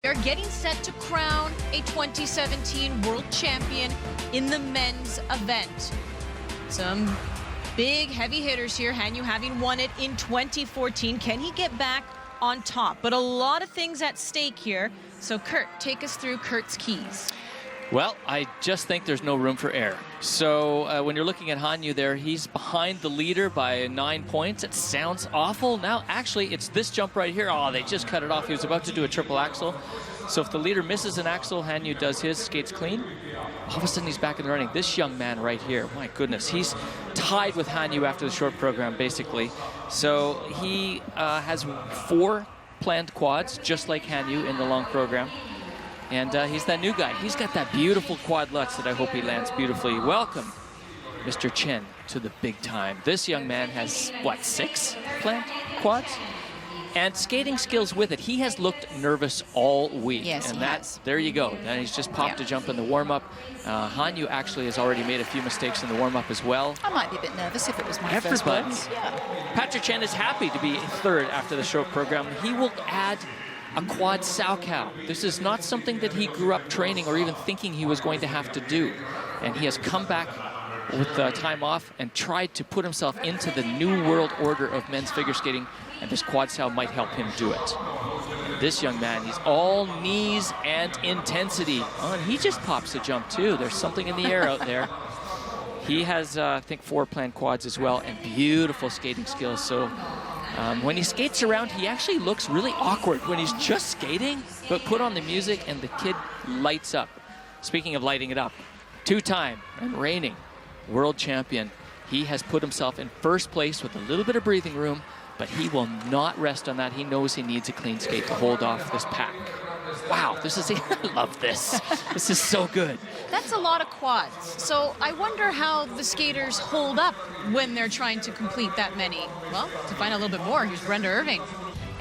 They're getting set to crown a 2017 world champion in the men's event. Some big heavy hitters here. Hanyu having won it in 2014. Can he get back on top? But a lot of things at stake here. So Kurt, take us through Kurt's keys. Well, I just think there's no room for error. So when you're looking at Hanyu there, he's behind the leader by 9 points. It sounds awful. Now, actually, it's this jump right here. Oh, they just cut it off. He was about to do a triple axel. So if the leader misses an axel, Hanyu does his, skates clean. All of a sudden, he's back in the running. This young man right here, my goodness, he's tied with Hanyu after the short program, basically. So he has 4 planned quads, just like Hanyu in the long program. And he's that new guy. He's got that beautiful quad lutz that I hope he lands beautifully. Welcome, Mr. Chen, to the big time. This young man has, what, 6 planned quads? And skating skills with it. He has looked nervous all week. Yes, and he has. There you go. And he's just popped a jump in the warm-up. Hanyu actually has already made a few mistakes in the warm-up as well. I might be a bit nervous if it was my first ones. Yeah. Patrick Chen is happy to be 3rd after the short program. He will add a quad Salchow. This is not something that he grew up training or even thinking he was going to have to do. And he has come back with time off and tried to put himself into the new world order of men's figure skating, and this quad Sal might help him do it. And this young man, he's all knees and intensity. Oh, and he just pops a jump too. There's something in the air out there. He has, I think, 4 planned quads as well, and beautiful skating skills. So when he skates around, he actually looks really awkward when he's just skating, but put on the music and the kid lights up. Speaking of lighting it up, 2-time and reigning world champion. He has put himself in 1st place with a little bit of breathing room, but he will not rest on that. He knows he needs a clean skate to hold off this pack. Wow, this is, I love this. This is so good. That's a lot of quads. So I wonder how the skaters hold up when they're trying to complete that many. Well, to find out a little bit more, here's Brenda Irving.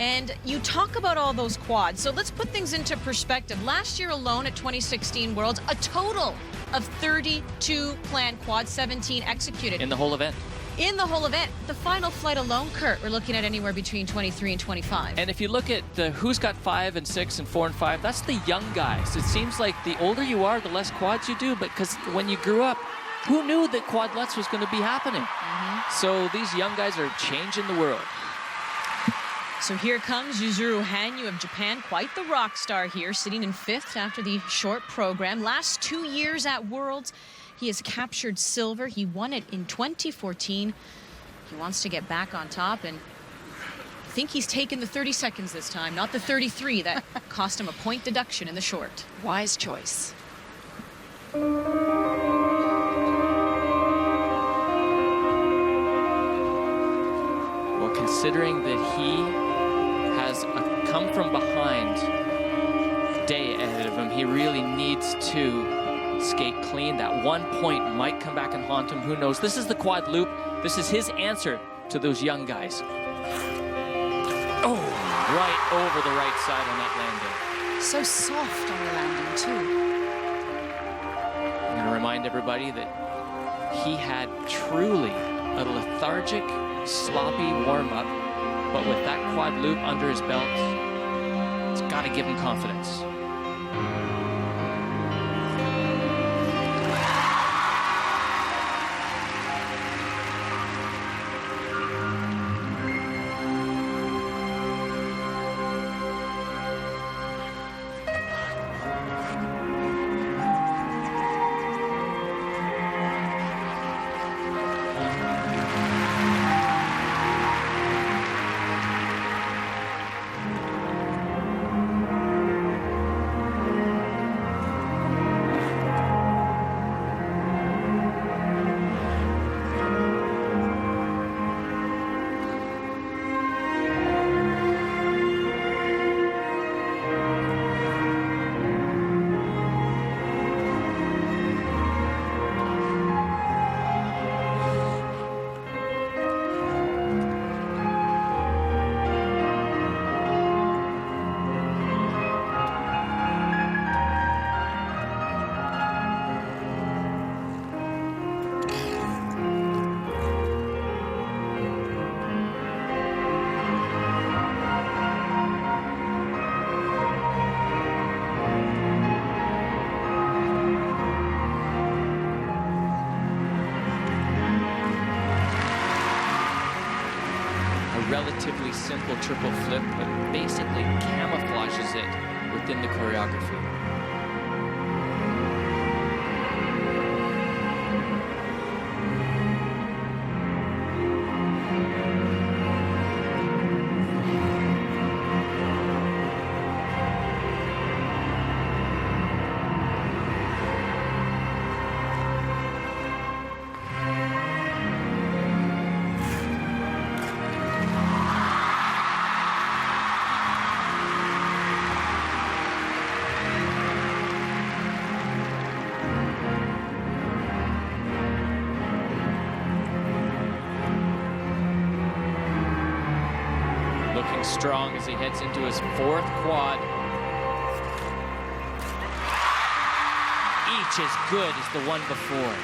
And you talk about all those quads. So let's put things into perspective. Last year alone at 2016 Worlds, a total of 32 planned quads, 17 executed. In the whole event. In the whole event. The final flight alone, Kurt, we're looking at anywhere between 23 and 25. And if you look at who's got 5 and 6 and 4 and 5, that's the young guys. It seems like the older you are, the less quads you do, but because when you grew up, who knew that quad lutz was going to be happening? So these young guys are changing the world. So here comes Yuzuru Hanyu of Japan, quite the rock star here, sitting in 5th after the short program. Last 2 years at Worlds, he has captured silver. He won it in 2014. He wants to get back on top, and I think he's taken the 30 seconds this time, not the 33 that cost him a point deduction in the short. Wise choice. Well, considering that he has come from behind day ahead of him, he really needs to skate clean. That 1 point might come back and haunt him. Who knows? This is the quad loop. This is his answer to those young guys. Oh, right over the right side on that landing. So soft on the landing, too. I'm going to remind everybody that he had truly a lethargic, sloppy warm-up, but with that quad loop under his belt, it's got to give him confidence. relatively simple triple flip, but basically camouflages it within the choreography. Looking strong as he heads into his 4th quad. Each as good as the one before.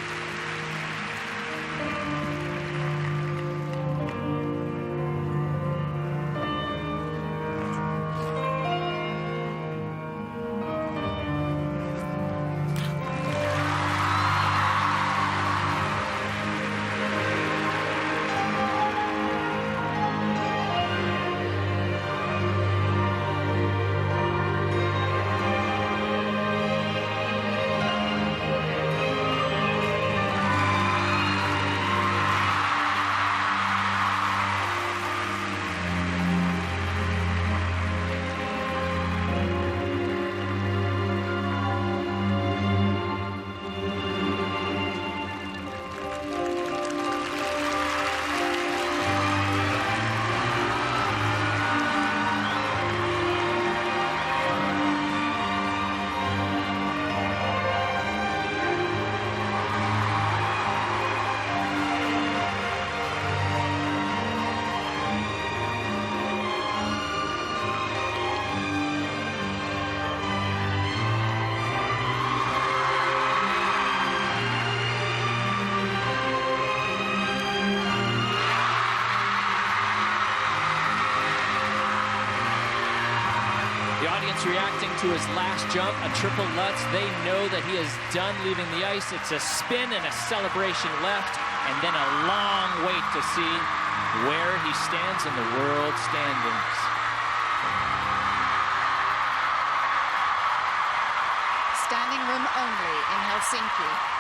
The audience reacting to his last jump, a triple Lutz. They know that he is done leaving the ice. It's a spin and a celebration left, and then a long wait to see where he stands in the world standings. Standing room only in Helsinki.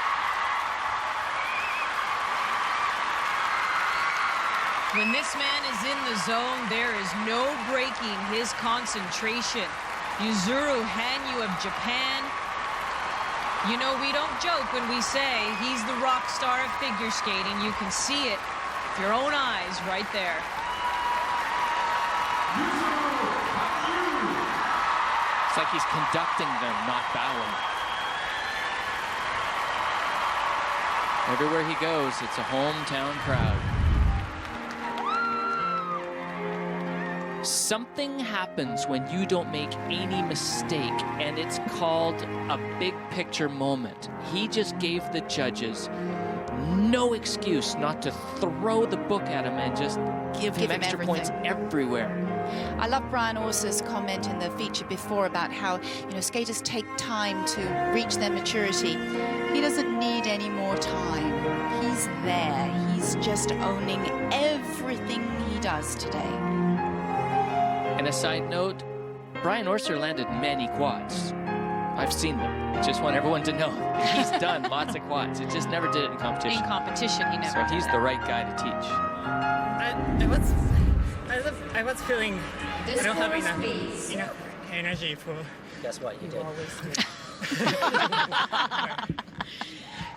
When this man is in the zone, there is no breaking his concentration. Yuzuru Hanyu of Japan. You know, we don't joke when we say he's the rock star of figure skating. You can see it with your own eyes right there. It's like he's conducting them, not bowing. Everywhere he goes, it's a hometown crowd. Something happens when you don't make any mistake, and it's called a big picture moment. He just gave the judges no excuse not to throw the book at him and just give him extra points everywhere. I love Brian Orser's comment in the feature before about how, skaters take time to reach their maturity. He doesn't need any more time. He's there. He's just owning everything he does today. And a side note, Brian Orser landed many quads. I've seen them. I just want everyone to know he's done lots of quads. It just never did it in competition. In competition, he never So he's the right guy to teach. I was feeling I don't have enough energy for. Guess what you did?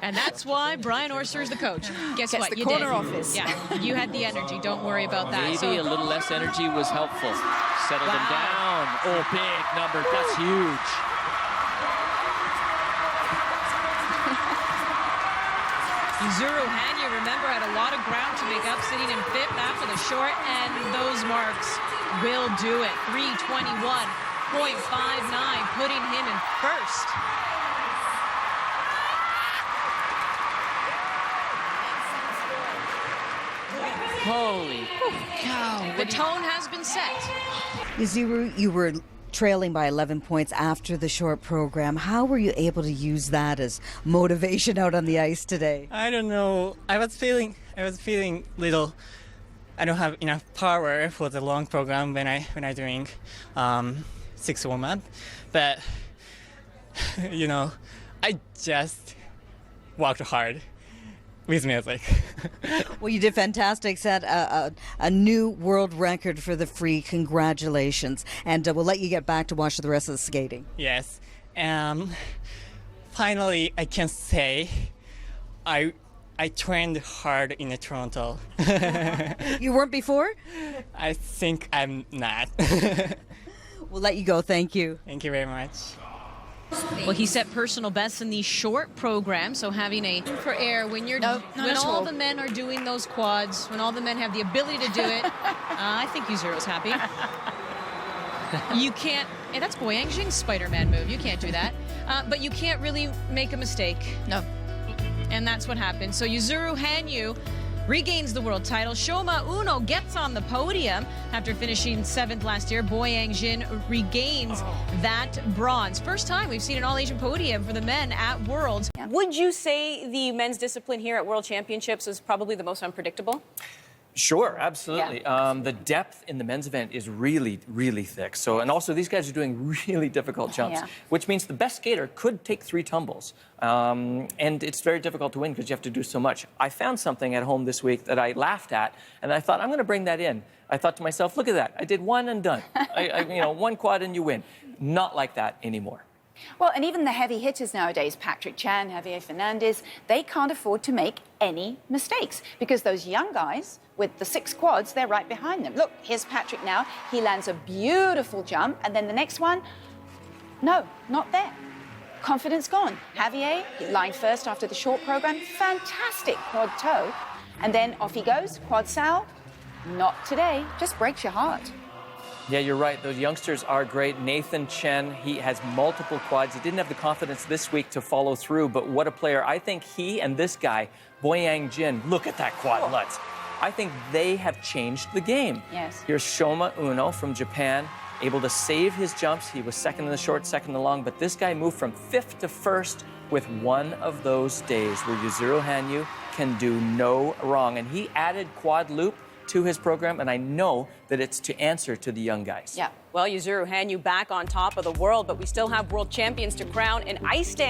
And that's why Brian Orser is the coach. Guess what? The You corner did. office. Yeah, you had the energy. Don't worry about that. Maybe a little less energy was helpful. Settle them down. Oh, big number. That's huge. Yuzuru Hanyu, remember, had a lot of ground to make up, sitting in 5th after the short, and those marks will do it. 321.59, putting him in 1st. Holy cow. The tone has been set. Yuzuru, you were trailing by 11 points after the short program. How were you able to use that as motivation out on the ice today? I don't know. I was feeling little. I don't have enough power for the long program when I doing 6 warm-up, but you know, I just worked hard with music. Well, you did fantastic. Set a new world record for the free. Congratulations. And we'll let you get back to watch the rest of the skating. Yes. Finally, I can say I trained hard in Toronto. You weren't before? I think I'm not. We'll let you go. Thank you. Thank you very much. Well, he set personal bests in the short program, so having a for air when you're No, not when at all all. the men are doing those quads, when all the men have the ability to do it, I think Yuzuru's happy. You can't. Hey, that's Boyang Jing's Spider-Man move. You can't do that, but you can't really make a mistake, No. and that's what happened. So Yuzuru Hanyu regains the world title. Shoma Uno gets on the podium after finishing 7th last year. Boyang Jin regains that bronze. First time we've seen an all-Asian podium for the men at Worlds. Would you say the men's discipline here at World Championships is probably the most unpredictable? Sure, absolutely. The depth in the men's event is really, really thick. So, and also these guys are doing really difficult jumps, which means the best skater could take 3 tumbles. And it's very difficult to win because you have to do so much. I found something at home this week that I laughed at, and I thought, I'm going to bring that in. I thought to myself, look at that. I did 1 and done. You know, 1 quad and you win. Not like that anymore. Well, and even the heavy hitters nowadays, Patrick Chan, Javier Fernandez, they can't afford to make any mistakes because those young guys with the 6 quads, they're right behind them. Look, here's Patrick now. He lands a beautiful jump, and then the next one, no, not there. Confidence gone. Javier, he lined first after the short program. Fantastic quad toe. And then off he goes, quad sal. Not today. Just breaks your heart. Yeah, you're right. Those youngsters are great. Nathan Chen, he has multiple quads. He didn't have the confidence this week to follow through, but what a player. I think he and this guy, Boyang Jin, look at that quad lutz. I think they have changed the game. Yes. Here's Shoma Uno from Japan, able to save his jumps. He was 2nd in the short, 2nd in the long, but this guy moved from 5th to 1st with one of those days where Yuzuru Hanyu can do no wrong. And he added quad loop to his program, and I know that it's to answer to the young guys. Yeah. Well, Yuzuru Hanyu back on top of the world, but we still have world champions to crown in ice dance.